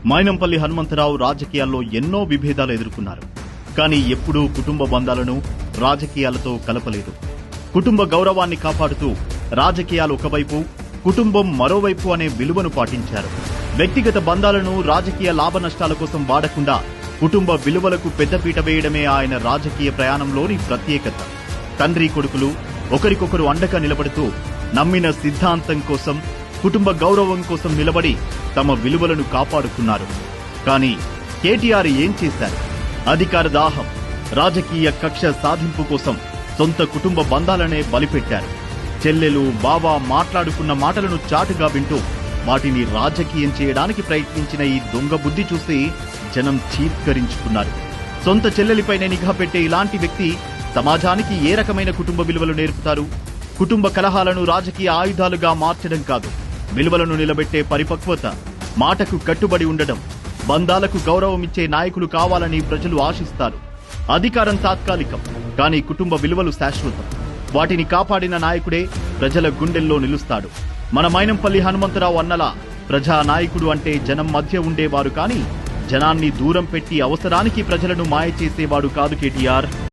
మైనంపల్లి హనుమంతరావు రాజకీయాల్లో ఎన్నో విభేదాలు ఎదుర్కొన్నారు. కానీ ఎప్పుడూ కుటుంబ బంధాలను రాజకీయాలతో కలపలేదు. కుటుంబ గౌరవాన్ని కాపాడుతూ రాజకీయాలు ఒకవైపు, కుటుంబం మరోవైపు అనే విలువను పాటించారు. వ్యక్తిగత బంధాలను రాజకీయ లాభ నష్టాల కోసం వాడకుండా కుటుంబ విలువలకు పెద్దపీట వేయడమే ఆయన రాజకీయ ప్రయాణంలోని ప్రత్యేకత. తండ్రి కొడుకులు ఒకరికొకరు అండగా నిలబడుతూ నమ్మిన సిద్ధాంతం కోసం, కుటుంబ గౌరవం కోసం నిలబడి తమ విలువలను కాపాడుకున్నారు. కానీ కేటీఆర్ ఏం చేశారు? అధికార దాహం, రాజకీయ కక్ష సాధింపు కోసం సొంత కుటుంబ బంధాలనే బలిపెట్టారు. చెల్లెలు, బావ మాట్లాడుకున్న మాటలను చాటుగా వింటూ వాటిని రాజకీయం చేయడానికి ప్రయత్నించిన ఈ దొంగ బుద్ధి చూసి జనం చీత్కరించుకున్నారు. సొంత చెల్లెలిపైనే నిఘా పెట్టే ఇలాంటి వ్యక్తి సమాజానికి ఏ రకమైన కుటుంబ విలువలు నేర్పుతారు? కుటుంబ కలహాలను రాజకీయ ఆయుధాలుగా మార్చడం కాదు, విలువలను నిలబెట్టే పరిపక్వత, మాటకు కట్టుబడి ఉండడం, బంధాలకు గౌరవమిచ్చే నాయకులు కావాలని ప్రజలు ఆశిస్తారు. అధికారం తాత్కాలికం, కానీ కుటుంబ విలువలు శాశ్వతం. వాటిని కాపాడిన నాయకుడే ప్రజల గుండెల్లో నిలుస్తాడు. మన మైనంపల్లి హనుమంతరావు అన్నలా ప్రజానాయకుడు అంటే జనం మధ్య ఉండేవారు, కానీ జనాన్ని దూరం పెట్టి అవసరానికి ప్రజలను మాయ చేసేవాడు కాదు కేటీఆర్.